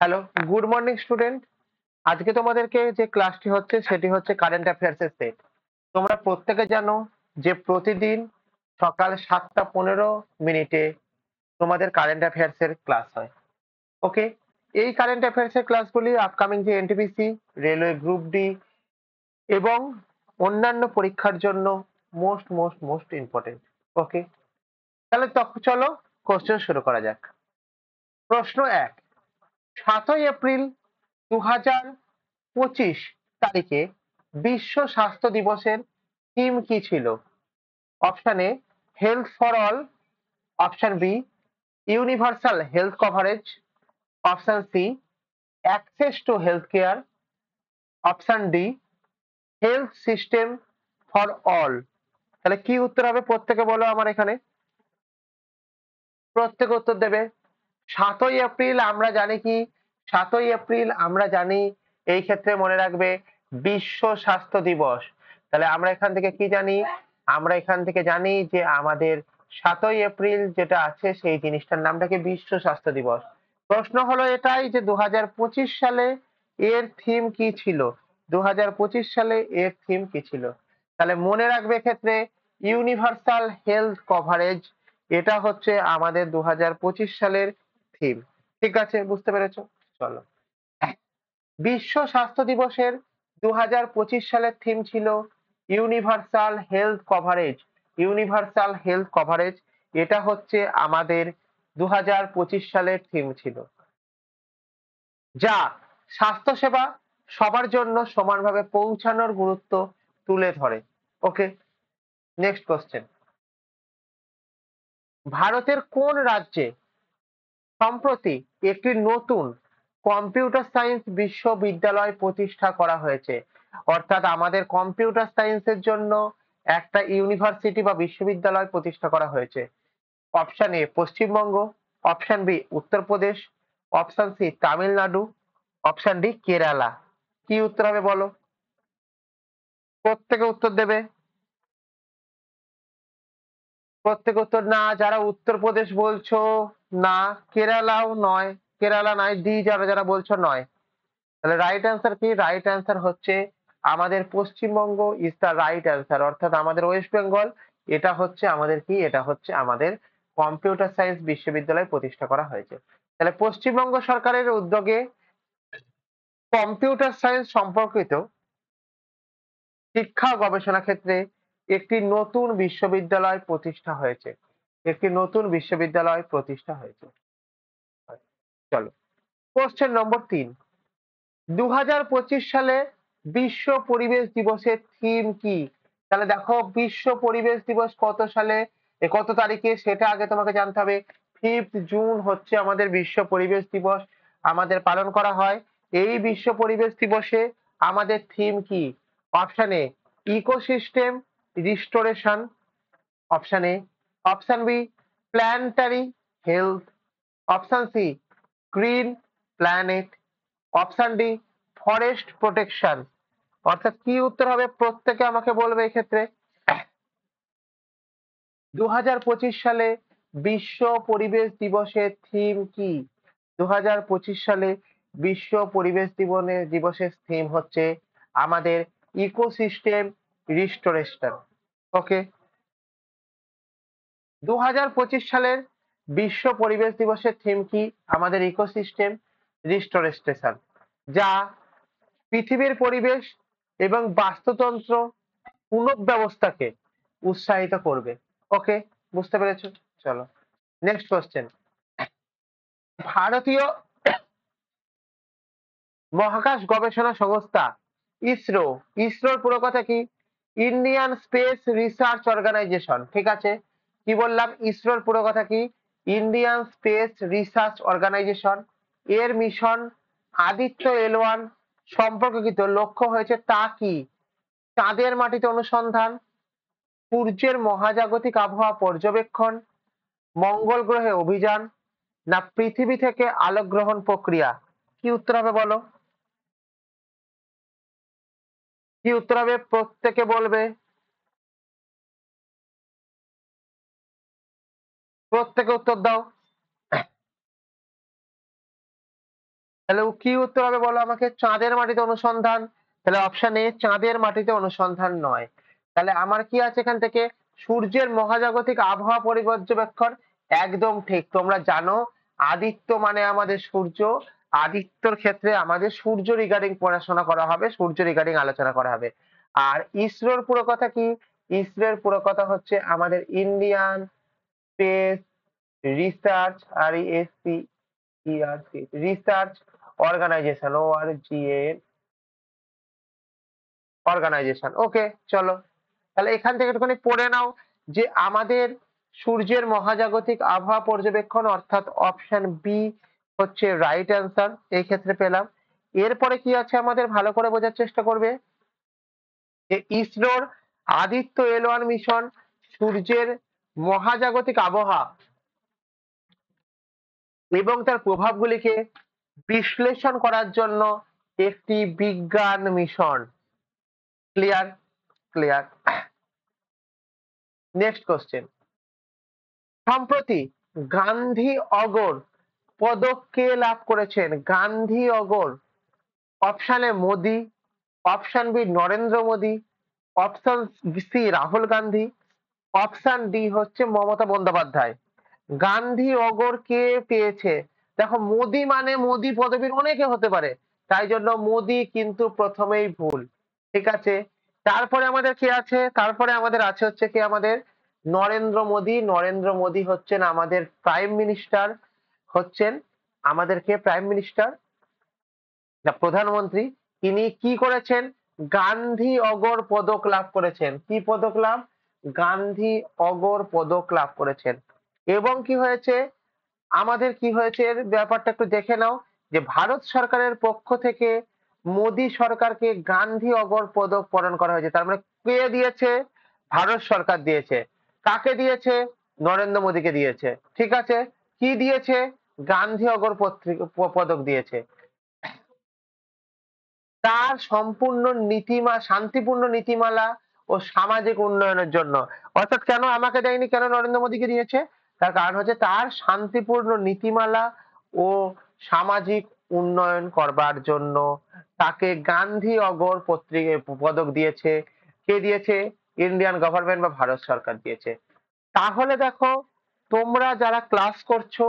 Hello, good morning student. আজকে তোমাদেরকে যে ক্লাসটি হচ্ছে সেটি হচ্ছে কারেন্ট অ্যাফেয়ার্স এর সেট। তোমরা প্রত্যেকে জানো যে প্রতিদিন সকাল 7:15 তোমাদের কারেন্ট অ্যাফেয়ার্স এর ক্লাস হয়। ওকে, এই কারেন্ট অ্যাফেয়ার্স এর ক্লাসগুলি আপকামিং যে এনটিপিসি, রেলওয়ে গ্রুপ ডি এবং অন্যান্য পরীক্ষার জন্য মোস্ট ইম্পর্টেন্ট। ওকে, তাহলে চলো কোশ্চেন শুরু করা যাক। প্রশ্ন 1, 7 এপ্রিল 2025 তারিখে বিশ্ব স্বাস্থ্য দিবসের থিম কি ছিল? Option A health for all, option B universal health coverage, option C access to health care, option D health system for all. তাহলে কি উত্তর হবে প্রত্যেকে বলো আমার এখানে। প্রত্যেকে উত্তর দেবে। 7 এপ্রিল আমরা জানি কি, 7 এপ্রিল আমরা জানি, এই ক্ষেত্রে মনে রাখবে বিশ্ব স্বাস্থ্য দিবস। তাহলে আমরা এখান থেকে কি জানি? আমরা এখান থেকে জানি যে আমাদের 7 এপ্রিল যেটা আছে সেই জিনিসটার নামটা কি বিশ্ব স্বাস্থ্য দিবস। প্রশ্ন হলো এটাই যে 2025 সালে এর থিম কি ছিল? 2025 সালে এর থিম কি ছিল? তাহলে মনে রাখবে ক্ষেত্রে ইউনিভার্সাল হেলথ কভারেজ, এটা হচ্ছে আমাদের 2025 সালের থিম। ঠিক আছে, বুঝতে পেরেছো? চলো, বিশ্ব স্বাস্থ্য দিবসের 2025 সালের থিম ছিল universal health coverage. Universal health coverage এটা হচ্ছে আমাদের 2025 সালের থিম ছিল, যা স্বাস্থ্যসেবা সবার জন্য সমানভাবে পৌঁছানোর গুরুত্ব তুলে ধরে। ওকে, নেক্সট কোশ্চেন। ভারতের কোন রাজ্যে সম্প্রতি একটি নতুন কম্পিউটার সায়েন্স বিশ্ববিদ্যালয় প্রতিষ্ঠা করা হয়েছে? অর্থাৎ আমাদের কম্পিউটার সায়েন্সের জন্য একটা ইউনিভার্সিটি বা বিশ্ববিদ্যালয় প্রতিষ্ঠা করা হয়েছে। Option A Paschimbanga, option B Uttar Pradesh, option C Tamil Nadu, option D Kerala. কি উত্তর হবে বলো? প্রত্যেকে উত্তর দেবে। প্রত্যেক উত্তর না, যারা উত্তরপ্রদেশ বলছো না, কেরালাও নয়, কেরালা নয়, ডি যারা যারা বলছো নয়। তাহলে রাইট অ্যান্সার কি? রাইট অ্যান্সার হচ্ছে আমাদের Paschimbanga is the right answer. অর্থাৎ আমাদের ওয়েস্ট বেঙ্গল, এটা হচ্ছে আমাদের কি, এটা হচ্ছে আমাদের কম্পিউটার সায়েন্স বিশ্ববিদ্যালয় প্রতিষ্ঠা করা হয়েছে। তাহলে পশ্চিমবঙ্গ সরকারের উদ্যোগে কম্পিউটার সায়েন্স সম্পর্কিত শিক্ষা ও গবেষণা ক্ষেত্রে একটি নতুন বিশ্ববিদ্যালয় প্রতিষ্ঠা হয়েছে। একটি নতুন বিশ্ববিদ্যালয় প্রতিষ্ঠা হয়েছে। চলো, কোশ্চেন নম্বর 3, 2025 সালে বিশ্ব পরিবেশ দিবসের থিম কি? তাহলে দেখো বিশ্ব পরিবেশ দিবস কত সালে, কত তারিখে সেটা আগে তোমাকে জানতে হবে। 5th জুন হচ্ছে আমাদের বিশ্ব পরিবেশ দিবস আমাদের পালন করা হয়। এই বিশ্ব পরিবেশ দিবসে আমাদের থিম কি? Option A ecosystem restoration, option A, option B planetary health, option C green planet, option D forest protection. অর্থাৎ কি উত্তর হবে প্রত্যেকে আমাকে বলবে এক্ষেত্রে। 2025 সালে বিশ্ব পরিবেশ দিবসের থিম কি? 2025 সালে বিশ্ব পরিবেশ দিবসের থিম হচ্ছে আমাদের ইকোসিস্টেম রিস্টোরেশন। ওকে, 2025 সালের বিশ্ব পরিবেশ দিবসের থিম কি? আমাদের ইকোসিস্টেম রিস্টোরেশন, যা পৃথিবীর পরিবেশ এবং বাস্তুতন্ত্র পুনঃব্যবস্থাকে উৎসাহিত করবে। ওকে, বুঝতে পেরেছো? চলো, নেক্সট কোশ্চেন। ভারতীয় মহাকাশ গবেষণা সংস্থা ইসরো, ইসরোর পুরো কথা কি? Indian space Research Organisation. ঠিক আছে, কি বললাম? ইসরোর পুরো কথা কি? Indian space Research Organisation. এর মিশন আদিত্য L1 সম্পর্কিত লক্ষ্য হয়েছে তা কি? চাঁদের মাটিতে অনুসন্ধান, সূর্যের মহাজাগতিক আবহাওয়া পর্যবেক্ষণ, মঙ্গল গ্রহে অভিযান, না পৃথিবী থেকে আলোক গ্রহণ প্রক্রিয়া। কি উত্তর হবে বলো? কি উত্তর হবে প্রত্যেকে বলবে। প্রত্যেকে উত্তর দাও। তাহলে কি উত্তর হবে বলো আমাকে? চাঁদের মাটিতে অনুসন্ধান। তাহলে অপশন এ চাঁদের মাটিতে অনুসন্ধান নয়। তাহলে আমার কি আছে এখান থেকে? সূর্যের মহাজাগতিক আবহাওয়া পর্যবেক্ষণ। একদম ঠিক। তোমরা জানো আদিত্য মানে আমাদের সূর্য। আদিত্যর ক্ষেত্রে আমাদের সূর্য রিগার্ডিং পড়াশোনা করা হবে, সূর্য রিগার্ডিং আলোচনা করা হবে। আর ইসরোর পুরো কথা কি? ইসরোর পুরো কথা হচ্ছে আমাদের Indian space research, RESP research organization, organization. Okay, চলো তাহলে এখান থেকে একটুখানি পড়ে নাও যে আমাদের সূর্যের মহাজাগতিক আবহাওয়া পর্যবেক্ষণ অর্থাৎ অপশন বি হচ্ছে রাইট অ্যান্সার এই ক্ষেত্রে পেলাম। এরপরে কি আছে আমাদের ভালো করে বোঝার চেষ্টা করবে যে ইসরোর আদিত্য L1 মিশন সূর্যের মহাজাগতিক আবহাওয়া এবং তার প্রভাবগুলিকে বিশ্লেষণ করার জন্য একটি বিজ্ঞান mission. Clear? Clear. Next question. সম্প্রতি গান্ধী অগর পদক কে লাভ করেছেন? গান্ধী অগর। Option A Modi, option B Narendra Modi, option C Rahul Gandhi, option D হচ্ছে মমতা বন্দ্যোপাধ্যায়। গান্ধী অগর কে পেয়েছে? দেখো মোদি মানে মোদি পদবীর অনেকে হতে পারে, তাই জন্য মোদি কিন্তু প্রথমেই ভুল। ঠিক আছে, তারপরে আমাদের কি আছে? তারপরে আমাদের আছে হচ্ছে কি আমাদের নরেন্দ্র মোদি। নরেন্দ্র মোদি হচ্ছেন আমাদের প্রাইম মিনিস্টার, হচ্ছেন আমাদের কে প্রাইম মিনিস্টার না প্রধানমন্ত্রী। তিনি কি করেছেন? গান্ধী অগর পদক লাভ করেছেন। কি পদক লাভ? গান্ধী অগর পদক লাভ করেছেন। এবং কি হয়েছে আমাদের কি হয়েছে এর ব্যাপারটা একটু দেখে নাও যে ভারত সরকারের পক্ষ থেকে মোদী সরকারকে গান্ধী অগর পদক প্রদান করা হয়েছে। তার মানে কে দিয়েছে? ভারত সরকার দিয়েছে। কাকে দিয়েছে? নরেন্দ্র মোদীকে দিয়েছে। ঠিক আছে, কি দিয়েছে? গান্ধী অগর পদক দিয়েছে। তার সম্পূর্ণ শান্তিপূর্ণ নীতিমালা ও সামাজিক উন্নয়নের জন্য। অর্থাৎ কেন আমাকে দেয়নি, কেন নরেন্দ্র মোদীকে দিয়েছে? তার কারণ হচ্ছে তার শান্তিপূর্ণ নীতিমালা ও সামাজিক উন্নয়ন করবার জন্য তাকে গান্ধী অগর পদক দিয়েছে। কে দিয়েছে? ইন্ডিয়ান গভর্নমেন্ট বা ভারত সরকার দিয়েছে। তাহলে দেখো তোমরা যারা ক্লাস করছো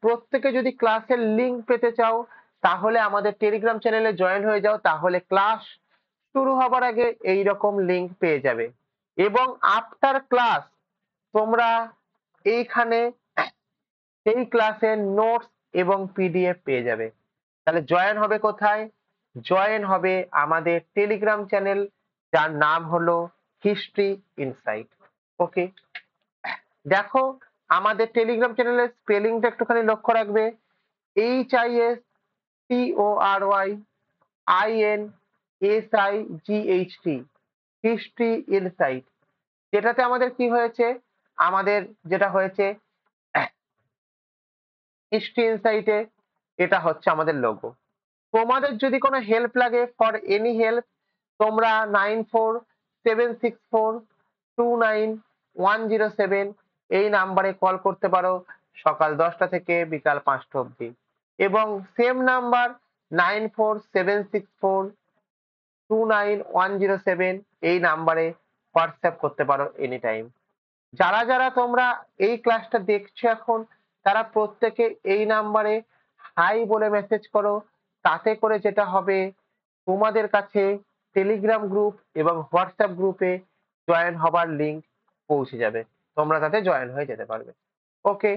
প্রত্যেকে যদি ক্লাসের লিংক পেতে চাও তাহলে আমাদের টেলিগ্রাম চ্যানেলে জয়েন হয়ে যাও, তাহলে ক্লাস শুরু হবার আগে এইরকম লিংক পেয়ে যাবে। এবং আফটার ক্লাস তোমরা এইখানে সেই ক্লাসের নোটস এবং পিডিএফ পেয়ে যাবে। তাহলে জয়েন হবে কোথায়? জয়েন হবে আমাদের টেলিগ্রাম চ্যানেল, যার নাম হলো হিস্ট্রি ইনসাইট। ওকে, দেখো আমাদের টেলিগ্রাম চ্যানেলের স্পেলিংটা একটুখানি লক্ষ্য রাখবে। HISTORYINSIGHT, history insight. যেটাতে আমাদের কি হয়েছে? আমাদের যেটা হয়েছে হিস্ট্রি ইনসাইটে এটা হচ্ছে আমাদের লোগো। তোমাদের যদি কোনো হেল্প লাগে, ফর এনি হেল্প, তোমরা 9476429107 এই নাম্বারে কল করতে পারো সকাল 10টা থেকে বিকাল 5টা অবধি। এবং সেম নাম্বার 9476429107 এই নাম্বারে হোয়াটসঅ্যাপ করতে পারো এনি টাইম। যারা যারা তোমরা এই ক্লাসটা দেখছো এখন তারা প্রত্যেকে এই নাম্বারে হাই বলে মেসেজ করো। তাতে করে যেটা হবে তোমাদের কাছে টেলিগ্রাম গ্রুপ এবং হোয়াটসঅ্যাপ গ্রুপে জয়েন হবার লিংক পৌঁছে যাবে, তোমরা তাতে জয়েন হয়ে যেতে পারবে। ওকে,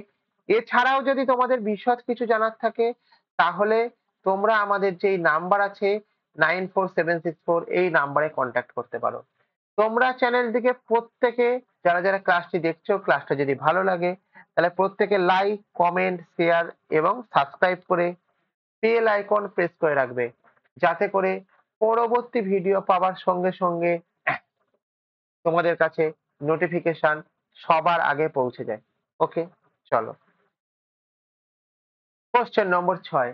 এছাড়াও যদি তোমাদের বিশদ কিছু জানার থাকে তাহলে তোমরা আমাদের যেই নাম্বার আছে 94764 এই নাম্বারে কন্ট্যাক্ট করতে পারো। তোমরা চ্যানেলটিকে প্রত্যেকে যারা যারা ক্লাসটি দেখছো ক্লাসটা যদি ভালো লাগে তাহলে প্রত্যেকে লাইক কমেন্ট শেয়ার এবং সাবস্ক্রাইব করে বেল আইকন প্রেস করে রাখবে, যাতে করে পরবর্তী ভিডিও পাওয়ার সঙ্গে সঙ্গে তোমাদের কাছে নোটিফিকেশন সবার আগে পৌঁছে যায়। ওকে, চলো কোশ্চেন নম্বর 6।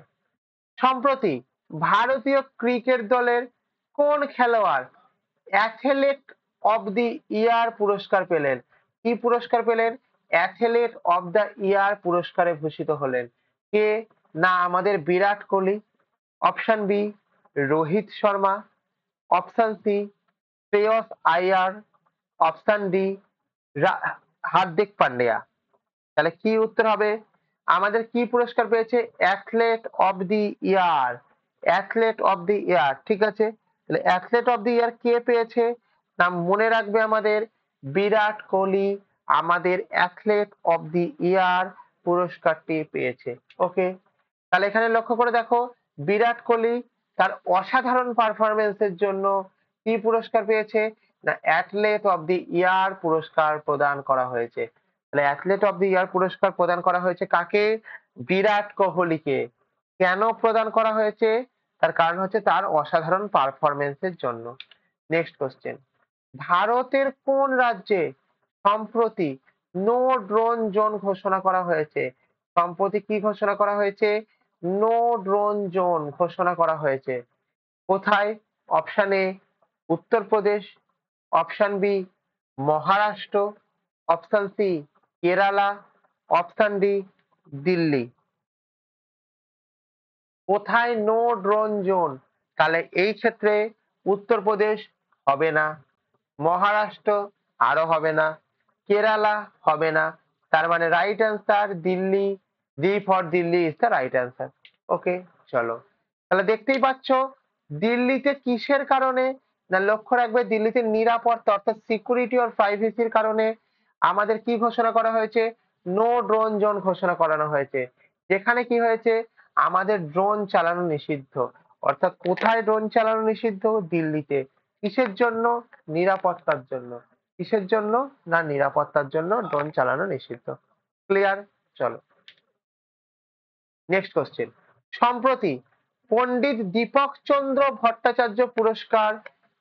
সম্প্রতি ভারতীয় ক্রিকেট দলের কোন খেলোয়াড় অ্যাথলেট অব দি ইয়ার পুরস্কার পেলেন? কি পুরস্কার পেলেন? অ্যাথলেট অব দ্য ইয়ার পুরস্কারে ভূষিত হলেন। কে? না আমাদের Virat Kohli. Option B Rohit Sharma, option C Shreyas Iyer, option D Hardik Pandya. তাহলে কি উত্তর হবে? আমাদের কি পুরস্কার পেয়েছে? Athlete of the year. Athlete of the year, ঠিক আছে। তাহলে অ্যাথলেট অফ দি ইয়ার কে পেয়েছে? না মনে রাখবে আমাদের বিরাট কোহলি আমাদের অ্যাথলেট অফ দি ইয়ার পুরস্কারটি পেয়েছে। ওকে, তাহলে এখানে লক্ষ্য করে দেখো বিরাট কোহলি তার অসাধারণ পারফরমেন্সের জন্য কি পুরস্কার পেয়েছে? না অ্যাথলেট অফ দি ইয়ার পুরস্কার প্রদান করা হয়েছে। তাহলে অ্যাথলেট অফ দি ইয়ার পুরস্কার প্রদান করা হয়েছে কাকে? বিরাট কোহলিকে। কেন প্রদান করা হয়েছে? তার কারণ হচ্ছে তার অসাধারণ পারফরমেন্সের জন্য। নেক্সট কোশ্চেন, ভারতের কোন রাজ্যে সম্প্রতি নো ড্রোন জোন ঘোষণা করা হয়েছে? সম্প্রতি কি ঘোষণা করা হয়েছে? নো ড্রোন জোন ঘোষণা করা হয়েছে। কোথায়? Option A Uttar Pradesh, option B Maharashtra, option C Kerala, option D Delhi. কোথায় নো ড্রোন জোন? তাহলে এই ক্ষেত্রে উত্তরপ্রদেশ হবে না, মহারাষ্ট্র আরো হবে না, কেরালা হবে না। তার মানে right answer Delhi. D for Delhi is the right answer. Okay, চলো তাহলে দেখতেই পাচ্ছ দিল্লিতে কিসের কারণে? না লক্ষ্য রাখবে দিল্লিতে নিরাপত্তা অর্থাৎ সিকিউরিটি আর প্রাইভেসির কারণে আমাদের কি ঘোষণা করা হয়েছে? নো ড্রোন জোন ঘোষণা করানো হয়েছে। যেখানে কি হয়েছে? আমাদের ড্রোন চালানো নিষিদ্ধ। অর্থাৎ কোথায় ড্রোন চালানো নিষিদ্ধ? দিল্লিতে। কিসের জন্য? নিরাপত্তার জন্য। কিসের জন্য? না নিরাপত্তার জন্য ড্রোন চালানো নিষিদ্ধ। ক্লিয়ার? চলো নেক্সট কোশ্চেন, সম্প্রতি পণ্ডিত দীপক চন্দ্র ভট্টাচার্য পুরস্কার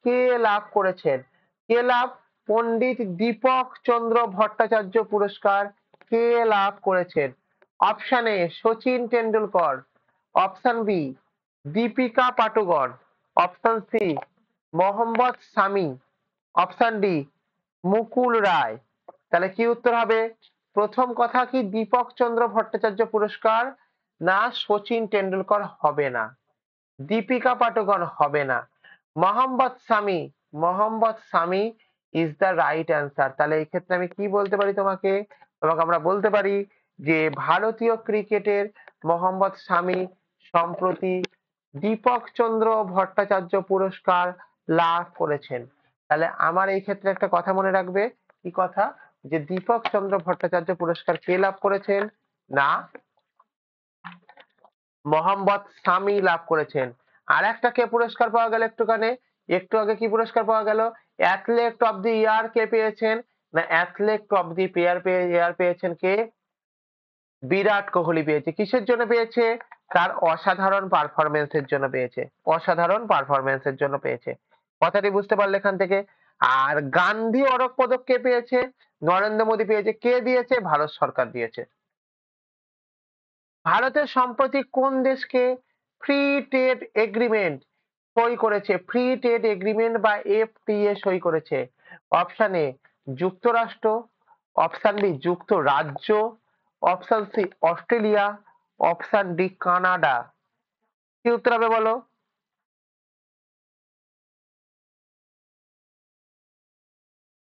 কে লাভ করেছেন? কে লাভ? পণ্ডিত দীপক চন্দ্র ভট্টাচার্য পুরস্কার কে লাভ করেছেন? Option A Sachin Tendulkar, option B Deepika Padukone, option C Mohammad Shami, option D Mukul Roy. তাহলে কি উত্তর হবে? প্রথম কথা কি দীপক চন্দ্র ভট্টাচার্য পুরস্কার? না সচিন টেন্ডুলকর হবে না, দীপিকা পাটুকন হবে না, মোহাম্মদ শামি, মোহাম্মদ শামি ইজ দ্য রাইট অ্যান্সার। তাহলে এই ক্ষেত্রে আমি কি বলতে পারি তোমাকে? তোমাকে আমরা বলতে পারি যে ভারতীয় ক্রিকেটের মোহাম্মদ শামি সম্প্রতি দীপক চন্দ্র ভট্টাচার্য পুরস্কার লাভ করেছেন। তাহলে আমার এই ক্ষেত্রে একটা কথা মনে রাখবে, কি কথা? যে দীপক চন্দ্র ভট্টাচার্য পুরস্কার কে লাভ করেছেন? না মোহাম্মদ শামি লাভ করেছেন। আর একটা কে পুরস্কার পাওয়া গেল একটুখানি, একটু আগে কি পুরস্কার পাওয়া গেল? অ্যাথলেট অফ দি ইয়ার কে পেয়েছেন? না অ্যাথলেট অফ দি ইয়ার পেয়েছেন কে? বিরাট কোহলি পেয়েছে। কিসের জন্য পেয়েছে? তার অসাধারণ পারফরমেন্সের জন্য পেয়েছে। অসাধারণ পারফরমেন্সের জন্য পেয়েছে। কথাটি বুঝতে পারলে এখান থেকে? আর গান্ধী অরক পদক কে পেয়েছে? নরেন্দ্র মোদী পেয়েছে। কে দিয়েছে? ভারত সরকার দিয়েছে। ভারতের সম্প্রতি কোন দেশকে ফ্রি ট্রেড এগ্রিমেন্ট সই করেছে? ফ্রি ট্রেড এগ্রিমেন্ট বা এফটিএ সই করেছে। অপশন এ যুক্তরাষ্ট্র, অপশন বি যুক্তরাজ্য, option C Australia, option D Canada. কি উত্তর হবে বলো?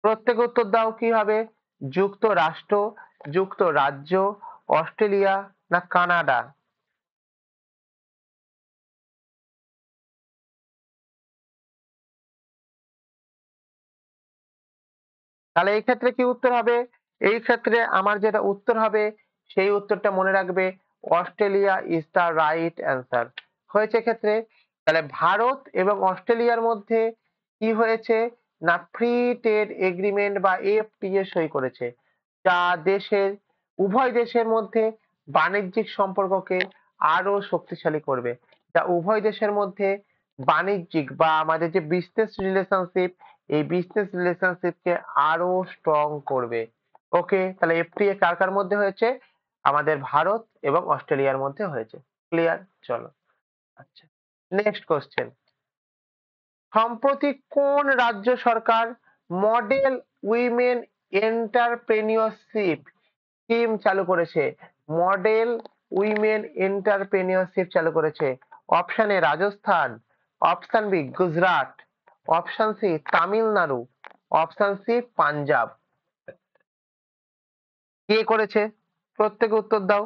প্রত্যেক উত্তর দাও, কি হবে? যুক্তরাষ্ট্র, যুক্তরাজ্য, অস্ট্রেলিয়া না কানাডা? তাহলে এই ক্ষেত্রে কি উত্তর হবে? এই ক্ষেত্রে আমার যেটা উত্তর হবে সেই উত্তরটা মনে রাখবে, Australia is the right answer. হয়েছে ক্ষেত্রে তাহলে ভারত এবং অস্ট্রেলিয়ার মধ্যে কি হয়েছে? না ফ্রি ট্রেড এগ্রিমেন্ট বা এফটিএ সই করেছে, যা দেশের উভয় দেশের মধ্যে বাণিজ্যিক সম্পর্ককে আরো শক্তিশালী করবে, যা উভয় দেশের মধ্যে বাণিজ্যিক বা আমাদের যে বিজনেস রিলেশনশিপ, এই বিজনেস রিলেশনশিপকে আরো স্ট্রং করবে। ওকে, তাহলে এফটিএ কার কার মধ্যে হয়েছে? আমাদের ভারত এবং অস্ট্রেলিয়ার মধ্যে হয়েছে। ক্লিয়ার? চলো আচ্ছা নেক্সট কোশ্চেন, সম্প্রতি কোন রাজ্য সরকার মডেল উইমেন এন্টারপ্রেনিউরশিপ স্কিম চালু করেছে? মডেল উইমেন এন্টারপ্রেনিউরশিপ চালু করেছে। Option A Rajasthan, option B Gujarat, option C Tamil Nadu, option C Punjab. কে করেছে? প্রত্যেকে উত্তর দাও।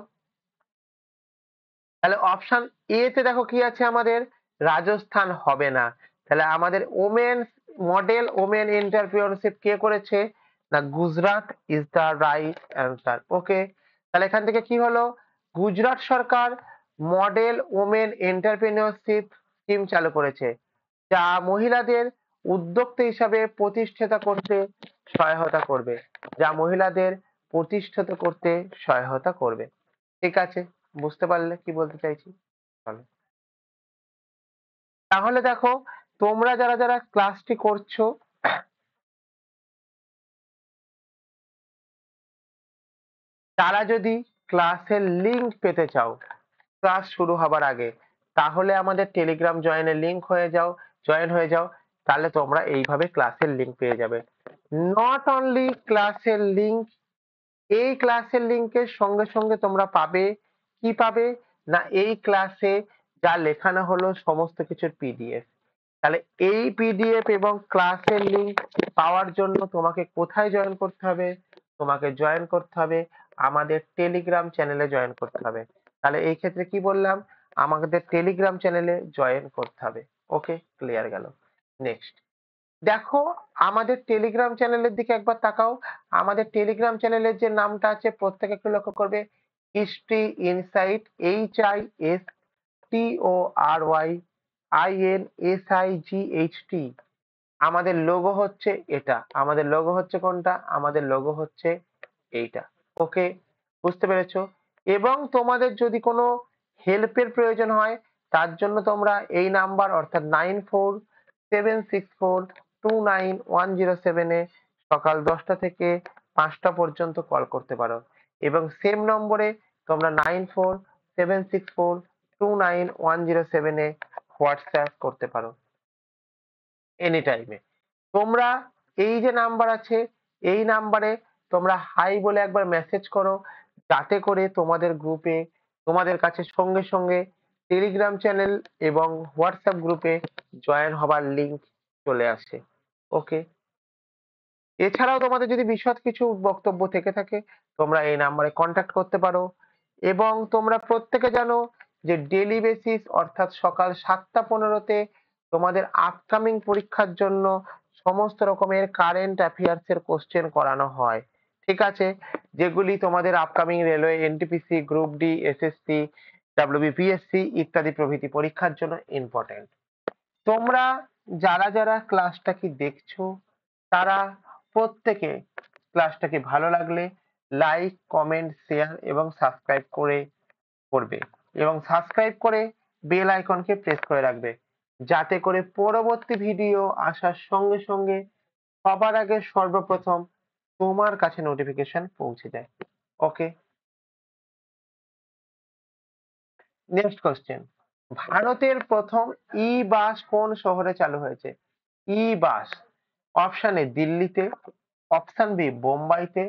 তাহলে অপশন এ তে দেখো কি আছে আমাদের, রাজস্থান হবে না। তাহলে আমাদের ওমেন মডেল ওমেন এন্টারপ্রেনিউরশিপ কে করেছে? না Gujarat is the right answer. Okay, তাহলে এখান থেকে কি হলো, গুজরাট সরকার মডেল ওমেন এন্টারপ্রেনিউরশিপ স্কিম চালু করেছে, যা মহিলাদের উদ্যোক্তা হিসাবে প্রতিষ্ঠিত করতে সহায়তা করবে, যা মহিলাদের প্রতিষ্ঠিত করতে সহায়তা করবে। ঠিক আছে, বুঝতে পারলে কি বলতে চাইছি? চলো, তাহলে দেখো, তোমরা যারা যারা ক্লাসটি করছো, তারা যদি ক্লাসের লিংক পেতে চাও ক্লাস শুরু হবার আগে, তাহলে আমাদের টেলিগ্রাম জয়েন হয়ে যাও। তাহলে তোমরা এইভাবে ক্লাসের লিংক পেয়ে যাবে। নট অনলি ক্লাসের লিংক, এই ক্লাসের লিংকের সঙ্গে সঙ্গে তোমরা পাবে কি পাবে, না এই ক্লাসে যা লেখানো হলো সমস্ত কিছুর পিডিএফ। তাহলে এই পিডিএফ এবং ক্লাসের লিংক পাওয়ার জন্য তোমাকে কোথায় জয়েন করতে হবে? তোমাকে জয়েন করতে হবে আমাদের টেলিগ্রাম চ্যানেলে জয়েন করতে হবে। তাহলে এই ক্ষেত্রে কি বললাম, আমাদের টেলিগ্রাম চ্যানেলে জয়েন করতে হবে। ওকে, ক্লিয়ার গেল। নেক্সট দেখো, আমাদের টেলিগ্রাম চ্যানেলের দিকে একবার তাকাও। আমাদের টেলিগ্রাম চ্যানেলের যে নামটা আছে প্রত্যেকে একটু লক্ষ্য করবে, হিস্ট্রি ইনসাইট, HISTORYINSIGHT। আমাদের লোগো হচ্ছে এটা, আমাদের লোগো হচ্ছে কোনটা, আমাদের লোগো হচ্ছে এইটা। ওকে, বুঝতে পেরেছো? এবং তোমাদের যদি কোনো হেল্পের প্রয়োজন হয়, তার জন্য তোমরা এই নাম্বার অর্থাৎ 9476429107 এ সকাল 10টা থেকে 5টা পর্যন্ত কল করতে পারো, এবং সেম নম্বরে তোমরা 9476429107 এ হোয়াটসঅ্যাপ করতে পারো এনি টাইমে। তোমরা এই যে নাম্বার আছে, এই নাম্বারে তোমরা হাই বলে একবার মেসেজ করো, যাতে করে তোমাদের গ্রুপে তোমাদের কাছে সঙ্গে সঙ্গে টেলিগ্রাম চ্যানেল এবং হোয়াটসঅ্যাপ গ্রুপে জয়েন হবার লিংক চলে আসে। ওকে, এছাড়াও তোমাদের যদি বিশদ কিছু বক্তব্য থেকে থাকে, তোমরা এই নাম্বারে কন্ট্যাক্ট করতে পারো। এবং তোমরা প্রত্যেকে জানো যে ডেইলি বেসিস অর্থাৎ সকাল 7টা 15-তে তোমাদের আপকামিং পরীক্ষার জন্য সমস্ত রকমের কারেন্ট অ্যাফেয়ার্স এর কোশ্চেন করানো হয়। ঠিক আছে, যেগুলি তোমাদের upcoming railway, NTPC, group D, SSC, WBPSC ইত্যাদি প্রভৃতি পরীক্ষার জন্য ইম্পর্টেন্ট। তোমরা যারা যারা ক্লাসটাকে দেখছো, তারা প্রত্যেকে ক্লাসটাকে ভালো লাগলে লাইক, কমেন্ট, শেয়ার এবং সাবস্ক্রাইব করবে, এবং সাবস্ক্রাইব করে বেল আইকনকে প্রেস করে রাখবে, যাতে করে পরবর্তী ভিডিও আসার সঙ্গে সঙ্গে সবার আগে সর্বপ্রথম তোমার কাছে নোটিফিকেশন পৌঁছে যায়। ওকে, নেক্সট কোশ্চেন, ভারতের প্রথম ই বাস কোন শহরে চালু হয়েছে? ই বাস, অপশন এ দিল্লিতে, অপশন বি বোম্বাইতে,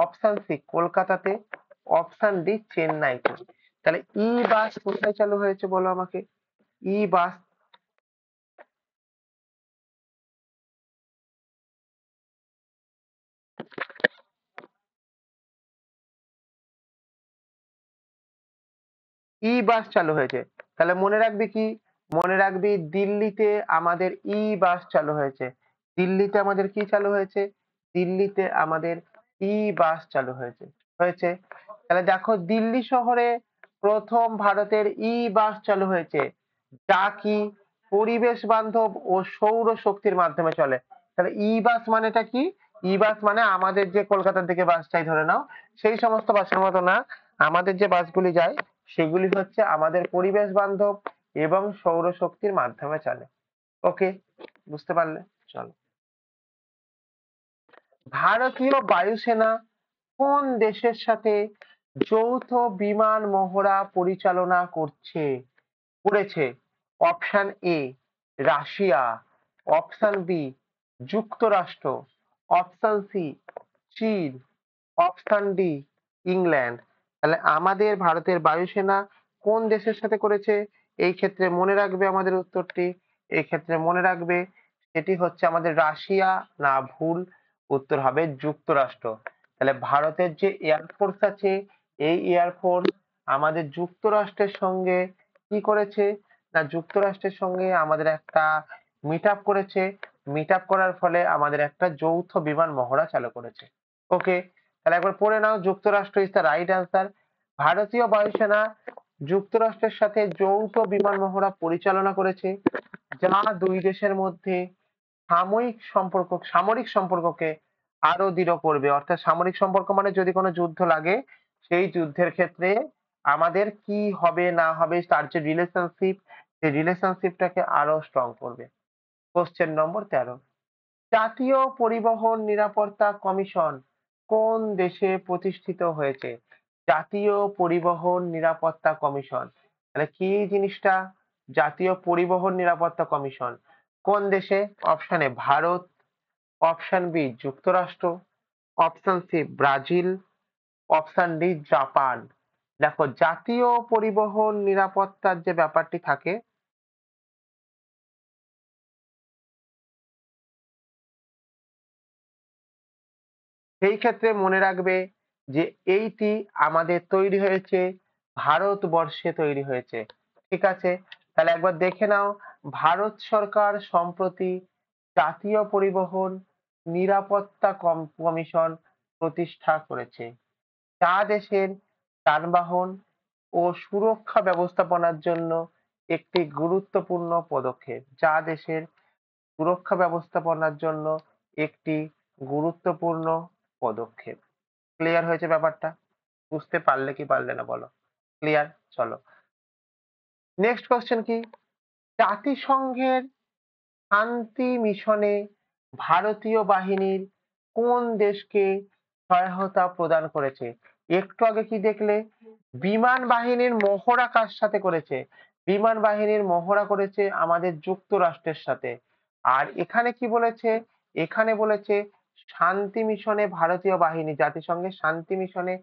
অপশন সি কলকাতাতে, অপশন ডি চেন্নাইতে। তাহলে ই বাস কোথায় চালু হয়েছে বলো আমাকে? ই বাস, ই বাস চালু হয়েছে, তাহলে মনে রাখবি কি, মনে রাখবি দিল্লিতে আমাদের ই বাস চালু হয়েছে। দিল্লিতে আমাদের কি চালু হয়েছে? দিল্লিতে আমাদের ই বাস চালু হয়েছে। তাহলে দেখো, দিল্লি শহরে প্রথম ভারতের ই বাস চালু হয়েছে, যা কি পরিবেশ বান্ধব ও সৌর শক্তির মাধ্যমে চলে। তাহলে ই বাস মানেটা কি? ই বাস মানে আমাদের যে কলকাতার দিকে বাস চাই ধরে নাও, সেই সমস্ত বাসের মতো না। আমাদের যে বাসগুলি যায় সেগুলি হচ্ছে আমাদের পরিবেশ বান্ধব এবং সৌরশক্তির মাধ্যমে চলে। ওকে, বুঝতে পারলে? চলো, ভারতীয় বায়ুসেনা কোন দেশের সাথে যৌথ বিমান মহড়া পরিচালনা করেছে? Option A Russia, option B যুক্তরাষ্ট্র, অপশন সি চীন, অপশন ডি ইংল্যান্ড। তাহলে আমাদের ভারতের বায়ুসেনা কোন দেশের সাথে করেছে? এই ক্ষেত্রে মনে রাখবে আমাদের উত্তরটি, এই ক্ষেত্রে মনে রাখবে এটি হচ্ছে আমাদের রাশিয়া, না ভুল, উত্তর হবে যুক্তরাষ্ট্র। তাহলে ভারতের যে এয়ারফোর্স আছে, এই এয়ারফোর্স আমাদের যুক্তরাষ্ট্রের সঙ্গে কি করেছে, না যুক্তরাষ্ট্রের সঙ্গে আমাদের একটা মিট আপ করেছে। মিট আপ করার ফলে আমাদের একটা যৌথ বিমান মহড়া চালু করেছে। ওকে, তাহলে একবার পড়ে নাও, যুক্তরাষ্ট্র ইজ দ্য রাইট অ্যান্সার। ভারতীয় বায়ুসেনা যুক্তরাষ্ট্রের সাথে যৌথ বিমান মহড়া পরিচালনা করেছে, যা দুই দেশের মধ্যে সামরিক সম্পর্ককে আরো দৃঢ় করবে। অর্থাৎ সামরিক সম্পর্ক মানে যদি কোনো যুদ্ধ লাগে, সেই যুদ্ধের ক্ষেত্রে আমাদের কি হবে না হবে তার যে রিলেশনশিপ, সেই রিলেশনশিপটাকে আরো স্ট্রং করবে। কোশ্চেন নম্বর 13, জাতীয় পরিবহন নিরাপত্তা কমিশন কোন দেশে প্রতিষ্ঠিত হয়েছে? জাতীয় পরিবহন নিরাপত্তা কমিশন, তাহলে কি জিনিসটা? জাতীয় পরিবহন নিরাপত্তা কমিশন কোন দেশে? Option A Bharat, option B যুক্তরাষ্ট্র, option C Brazil, option D Japan. দেখো, জাতীয় পরিবহন নিরাপত্তার যে ব্যাপারটি থাকে, সেই ক্ষেত্রে মনে রাখবে যে এইটি আমাদের তৈরি হয়েছে ভারতবর্ষে তৈরি হয়েছে। ঠিক আছে, তাহলে একবার দেখে নাও, ভারত সরকার সম্প্রতি জাতীয় পরিবহন নিরাপত্তা কমিশন প্রতিষ্ঠা করেছে, যা দেশের যানবাহন ও সুরক্ষা ব্যবস্থাপনার জন্য একটি গুরুত্বপূর্ণ পদক্ষেপ। যা দেশের সুরক্ষা ব্যবস্থাপনার জন্য একটি গুরুত্বপূর্ণ পদক্ষেপ। ক্লিয়ার হয়েছে ব্যাপারটা? বুঝতে পারলে কি পারলে না বলো? ক্লিয়ার? চলো নেক্সট কোশ্চেন কি, জাতিসংঘের শান্তি মিশনে ভারতীয় বাহিনীর কোন দেশকে সহায়তা প্রদান করেছে? একটু আগে কি দেখলে, বিমান বাহিনীর মহড়া কার সাথে করেছে? বিমান বাহিনীর মহড়া করেছে আমাদের যুক্তরাষ্ট্রের সাথে। আর এখানে কি বলেছে? এখানে বলেছে শান্তি মিশনে ভারতীয় বাহিনী, জাতিসংঘের শান্তি মিশনে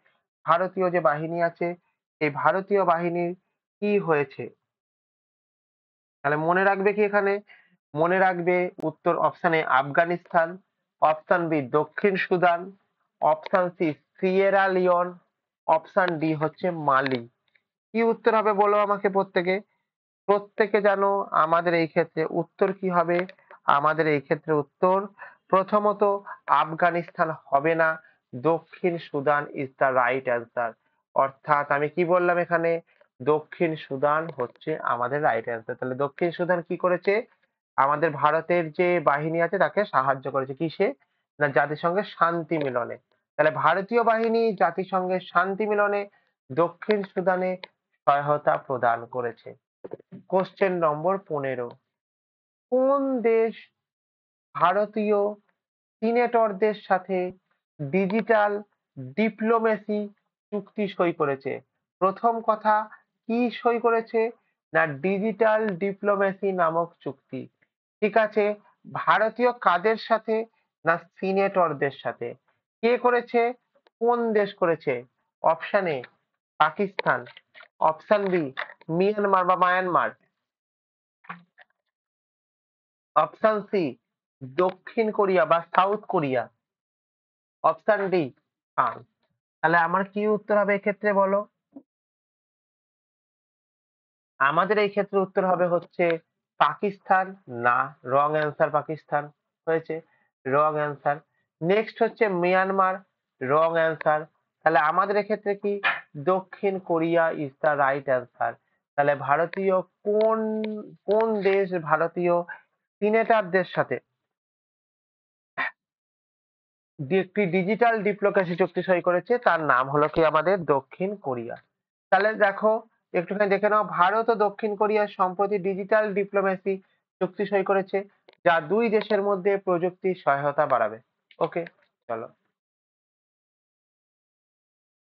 ভারতীয় যে বাহিনী আছে, এই ভারতীয় বাহিনীর কি হয়েছে? তাহলে মনে রাখবে কি এখানে? মনে রাখবে উত্তর option A Afghanistan, option B দক্ষিণ Sudan, option C Sierra Leone, option D হচ্ছে মালি। কি উত্তর হবে বলো আমাকে প্রত্যেকে? প্রত্যেকে জানো আমাদের এই ক্ষেত্রে উত্তর কি হবে? আমাদের এই ক্ষেত্রে উত্তর প্রথমত আফগানিস্তান হবে না, দক্ষিণ Sudan is the right answer. অর্থাৎ আমি কি বললাম এখানে? দক্ষিণ সুদান হচ্ছে আমাদের রাইট অ্যান্সার। তাহলে দক্ষিণ সুদান কি করেছে? আমাদের ভারতের যে বাহিনী আছে তাকে সাহায্য করেছে কিসে? না জাতিসংঘের শান্তি মিলনে। তাহলে ভারতীয় বাহিনী জাতিসংঘের শান্তি মিলনে দক্ষিণ সুদানে সহায়তা প্রদান করেছে। কোশ্চেন নম্বর 15, কোন দেশ ভারতীয় সিনেটরদের সাথে ডিজিটাল ডিপ্লোমেসি চুক্তি সই করেছে? প্রথম কথা, কি সই করেছে? না ডিজিটাল ডিপ্লোমেসি নামক চুক্তি। ঠিক আছে, ভারতীয় কাদের সাথে? না সিনেটরদের সাথে। কে করেছে? কোন দেশ করেছে? Option A Pakistan, option B Myanmar বা মায়ানমার, অপশন সি দক্ষিণ কোরিয়া বা South Korea, option D France. তাহলে আমার কি উত্তর হবে এক্ষেত্রে বলো? আমাদের এই ক্ষেত্রে উত্তর হবে হচ্ছে পাকিস্তান। না, রং অ্যান্সার পাকিস্তান হয়েছে, রং অ্যান্সার। নেক্সট হচ্ছে মিয়ানমার, রং অ্যান্সার। তাহলে আমাদের এক্ষেত্রে কি? দক্ষিণ Korea is the right answer. তাহলে ভারতীয় কোন কোন দেশ ভারতীয় সিনেটরদের সাথে একটি ডিজিটাল ডিপ্লোমেসি চুক্তি সই করেছে, তার নাম হলো কি আমাদের দক্ষিণ কোরিয়া। তাহলে দেখো, একটুখানি দেখে নাও, ভারত ও দক্ষিণ কোরিয়া সম্প্রতি ডিজিটাল ডিপ্লোমেসি চুক্তি সই করেছে, যা দুই দেশের মধ্যে প্রযুক্তি সহায়তা বাড়াবে। ওকে, চলো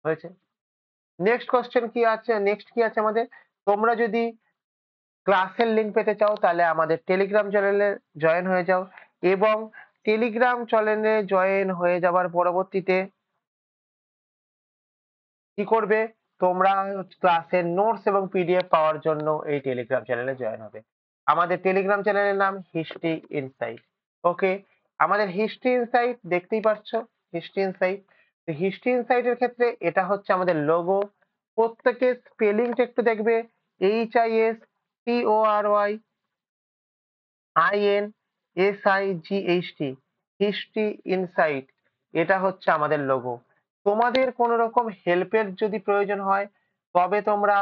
হয়েছে। নেক্সট কোশ্চেন কি আছে? নেক্সট কি আছে আমাদের? তোমরা যদি ক্লাসের লিংক পেতে চাও তাহলে আমাদের টেলিগ্রাম চ্যানেলে জয়েন হয়ে যাও, এবং টেলিগ্রাম চ্যানেলে জয়েন হয়ে যাওয়ার পরবর্তীতে কি করবে? তোমরা ক্লাসের নোটস এবং পিডিএফ পাওয়ার জন্য এই টেলিগ্রাম চ্যানেলে জয়েন হবে। আমাদের টেলিগ্রাম চ্যানেলের নাম হিস্ট্রি ইনসাইট। ওকে, আমাদের হিস্ট্রি ইনসাইট দেখতেই পাচ্ছ, হিস্ট্রি ইনসাইট। হিস্ট্রি ইনসাইটের ক্ষেত্রে এটা হচ্ছে আমাদের লোগো। প্রত্যেকের স্পেলিংটা একটু দেখবে, HISTORYINSIGHT, হিস্ট্রি ইনসাইট, এটা হচ্ছে আমাদের লোগো। তোমাদের কোনো রকম হেল্পের যদি প্রয়োজন হয় তবে তোমরা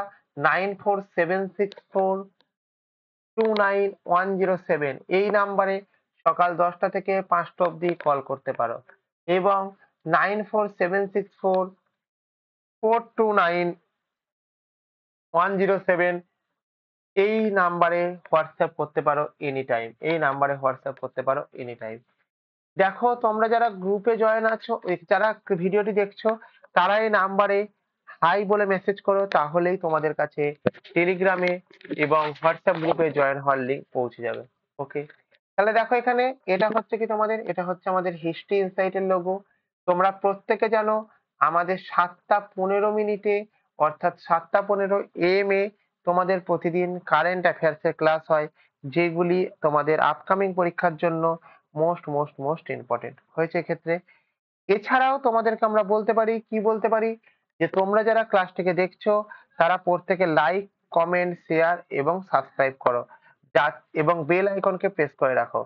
9476429107 এই নাম্বারে সকাল 10টা থেকে 5টা অবধি কল করতে পারো, এবং 94764429 107 এই নাম্বারে হোয়াটসঅ্যাপ করতে পারো এনি টাইম, এই নাম্বারে হোয়াটসঅ্যাপ করতে পারো এনি টাইম। দেখো তোমরা যারা গ্রুপে জয়েন আছো, যারা ভিডিওটি দেখছো, তারা এই নাম্বারে হাই বলে মেসেজ করো, তাহলেই তোমাদের কাছে টেলিগ্রামে এবং হোয়াটসঅ্যাপ গ্রুপে জয়েন হওয়ার লিঙ্ক পৌঁছে যাবে। ওকে, তাহলে দেখো এখানে এটা হচ্ছে কি তোমাদের, এটা হচ্ছে আমাদের হিস্ট্রি ইনসাইটের লোগো। তোমরা প্রত্যেকে জানো আমাদের 7টা 15 মিনিটে, অর্থাৎ 7টা 15 AM এ তোমাদের প্রতিদিন কারেন্ট অ্যাফেয়ার্স এর ক্লাস হয়, যেগুলি তোমাদের আপকামিং পরীক্ষার জন্য মোস্ট মোস্ট মোস্ট ইম্পর্টেন্ট হয়েছে এক্ষেত্রে। এছাড়াও তোমাদেরকে আমরা বলতে পারি, কি বলতে পারি, যে তোমরা যারা ক্লাসটিকে দেখছো তারা প্রত্যেকে লাইক, কমেন্ট, শেয়ার এবং সাবস্ক্রাইব করো, এবং বেল আইকনকে প্রেস করে রাখো,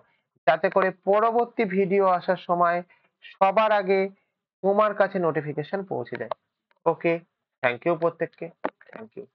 যাতে করে পরবর্তী ভিডিও আসার সময় সবার আগে তোমার কাছে নোটিফিকেশন পৌঁছে যায়। ওকে, থ্যাংক ইউ প্রত্যেককে, থ্যাংক ইউ।